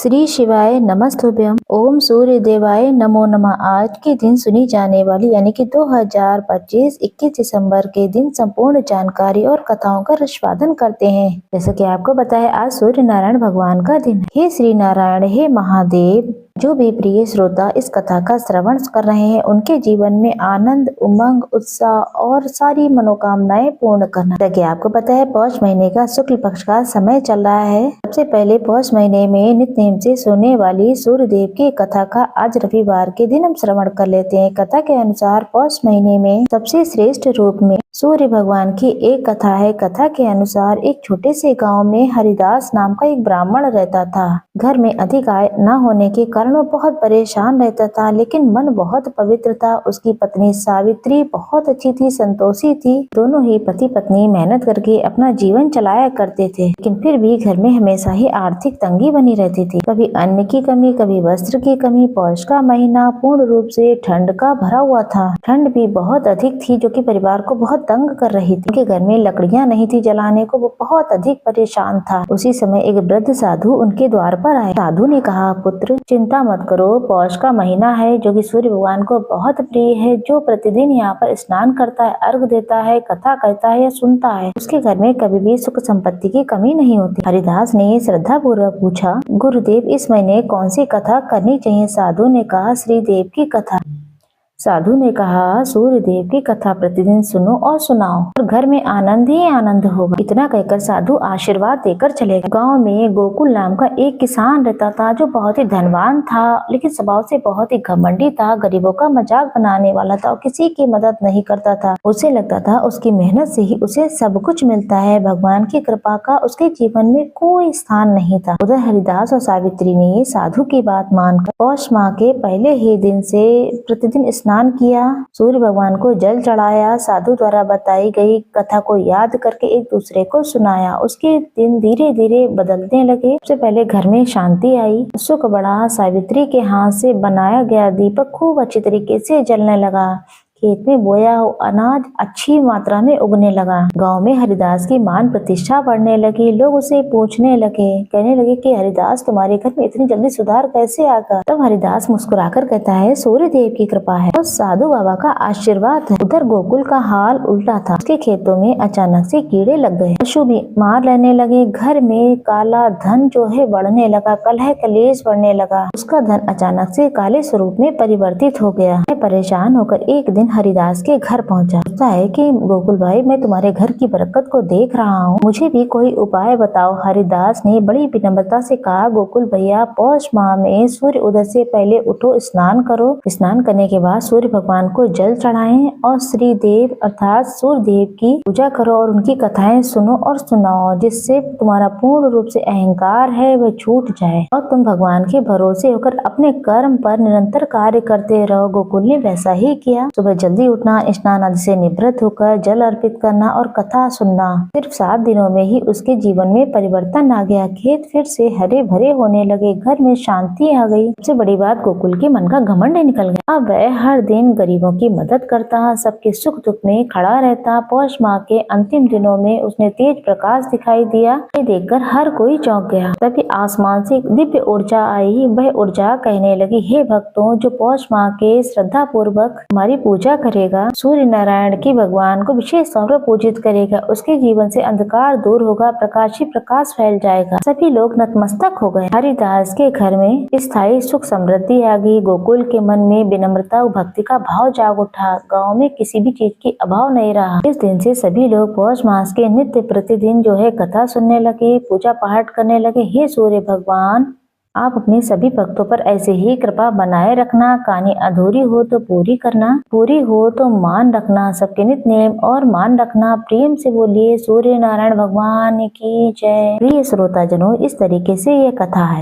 श्री शिवाय नमस्तुभ्यम। ओम सूर्य देवाय नमो नमः। आज के दिन सुनी जाने वाली यानी कि 2025 21 दिसंबर के दिन संपूर्ण जानकारी और कथाओं का निष्पादन करते हैं। जैसा कि आपको पता है आज सूर्य नारायण भगवान का दिन है। हे श्री नारायण, हे महादेव, जो भी प्रिय श्रोता इस कथा का श्रवण कर रहे हैं उनके जीवन में आनंद, उमंग, उत्साह और सारी मनोकामनाएं पूर्ण करना। जैसे आपको पता है पौष महीने का शुक्ल पक्ष का समय चल रहा है। सबसे पहले पौष महीने में नित्य नेम से सोने वाली सूर्य देव की कथा का आज रविवार के दिन हम श्रवण कर लेते हैं। कथा के अनुसार पौष महीने में सबसे श्रेष्ठ रूप में सूर्य भगवान की एक कथा है। कथा के अनुसार एक छोटे से गांव में हरिदास नाम का एक ब्राह्मण रहता था। घर में अधिक आय न होने के कारण वो बहुत परेशान रहता था, लेकिन मन बहुत पवित्र था। उसकी पत्नी सावित्री बहुत अच्छी थी, संतोषी थी। दोनों ही पति पत्नी मेहनत करके अपना जीवन चलाया करते थे, लेकिन फिर भी घर में हमेशा ही आर्थिक तंगी बनी रहती थी। कभी अन्न की कमी, कभी वस्त्र की कमी। पौष का महीना पूर्ण रूप से ठंड का भरा हुआ था। ठंड भी बहुत अधिक थी जो कि परिवार को बहुत तंग कर रही थी। उनके घर में लकड़ियां नहीं थी जलाने को, वो बहुत अधिक परेशान था। उसी समय एक वृद्ध साधु उनके द्वार पर आए। साधु ने कहा, पुत्र चिंता मत करो, पौष का महीना है जो कि सूर्य भगवान को बहुत प्रिय है। जो प्रतिदिन यहाँ पर स्नान करता है, अर्घ देता है, कथा कहता है या सुनता है, उसके घर में कभी भी सुख संपत्ति की कमी नहीं होती। हरिदास ने श्रद्धा पूर्वक पूछा, गुरुदेव इस महीने कौन सी कथा करनी चाहिए? साधु ने कहा, श्री देव की कथा। साधु ने कहा, सूर्य देव की कथा प्रतिदिन सुनो और सुनाओ और घर में आनंद ही आनंद होगा। इतना कहकर साधु आशीर्वाद देकर चले गए। गांव में गोकुल नाम का एक किसान रहता था जो बहुत ही धनवान था, लेकिन स्वभाव से बहुत ही घमंडी था। गरीबों का मजाक बनाने वाला था और किसी की मदद नहीं करता था। उसे लगता था उसकी मेहनत से ही उसे सब कुछ मिलता है, भगवान की कृपा का उसके जीवन में कोई स्थान नहीं था। उधर हरिदास और सावित्री ने साधु की बात मानकर पौष माह के पहले ही दिन से प्रतिदिन स्नान किया, सूर्य भगवान को जल चढ़ाया, साधु द्वारा बताई गई कथा को याद करके एक दूसरे को सुनाया। उसके दिन धीरे धीरे बदलने लगे। सबसे पहले घर में शांति आई, सुख बढ़ा। सावित्री के हाथ से बनाया गया दीपक खूब अच्छी तरीके से जलने लगा। खेत में बोया हुआ अनाज अच्छी मात्रा में उगने लगा। गांव में हरिदास की मान प्रतिष्ठा बढ़ने लगी। लोग उसे पूछने लगे, कहने लगे कि हरिदास तुम्हारे घर में इतनी जल्दी सुधार कैसे आ गया? तब हरिदास मुस्कुराकर कहता है, सूर्य देव की कृपा है और साधु बाबा का आशीर्वाद है। उधर गोकुल का हाल उल्टा था। उसके खेतों में अचानक से कीड़े लग गए, पशु बीमार रहने लगे। घर में काला धन जो है बढ़ने लगा, कलह कलेश बढ़ने लगा। उसका धन अचानक से काले स्वरूप में परिवर्तित हो गया। परेशान होकर एक दिन हरिदास के घर पहुंचा। कहता है कि गोकुल भाई, मैं तुम्हारे घर की बरकत को देख रहा हूँ, मुझे भी कोई उपाय बताओ। हरिदास ने बड़ी विनम्रता से कहा, गोकुल भैया, पौष माह में सूर्य उदय से पहले उठो, स्नान करो। स्नान करने के बाद सूर्य भगवान को जल चढ़ाएं और श्री देव अर्थात सूर्य देव की पूजा करो और उनकी कथाएं सुनो और सुनाओ, जिससे तुम्हारा पूर्ण रूप से अहंकार है वह छूट जाए और तुम भगवान के भरोसे होकर अपने कर्म पर निरंतर कार्य करते रहो। गोकुल ने वैसा ही किया। सुबह जल्दी उठना, स्नान आदि से निवृत्त होकर जल अर्पित करना और कथा सुनना। सिर्फ 7 दिनों में ही उसके जीवन में परिवर्तन आ गया। खेत फिर से हरे भरे होने लगे, घर में शांति आ गई। सबसे बड़ी बात, गोकुल के मन का घमंड निकल गया। अब वह हर दिन गरीबों की मदद करता, सबके सुख दुख में खड़ा रहता। पौष माह के अंतिम दिनों में उसने तेज प्रकाश दिखाई दिया। ये देखकर हर कोई चौंक गया। तभी आसमान से दिव्य ऊर्जा आई। वह ऊर्जा कहने लगी, हे भक्तों, जो पौष माह के श्रद्धा पूर्वक हमारी पूजा करेगा, सूर्य नारायण की भगवान को विशेष तौर पर पूजित करेगा, उसके जीवन से अंधकार दूर होगा, प्रकाश ही प्रकाश फैल जाएगा। सभी लोग नतमस्तक हो गए। हरिदास के घर में स्थायी सुख समृद्धि आ गई। गोकुल के मन में विनम्रता और भक्ति का भाव जाग उठा। गांव में किसी भी चीज की अभाव नहीं रहा। इस दिन से सभी लोग पौष मास के नित्य प्रतिदिन जो है कथा सुनने लगे, पूजा पाठ करने लगे। हे सूर्य भगवान, आप अपने सभी भक्तों पर ऐसे ही कृपा बनाए रखना। कहानी अधूरी हो तो पूरी करना, पूरी हो तो मान रखना। सबके नित्य नेम और मान रखना। प्रेम से बोलिए सूर्य नारायण भगवान की जय। प्रिय श्रोताजनों, इस तरीके से ये कथा है।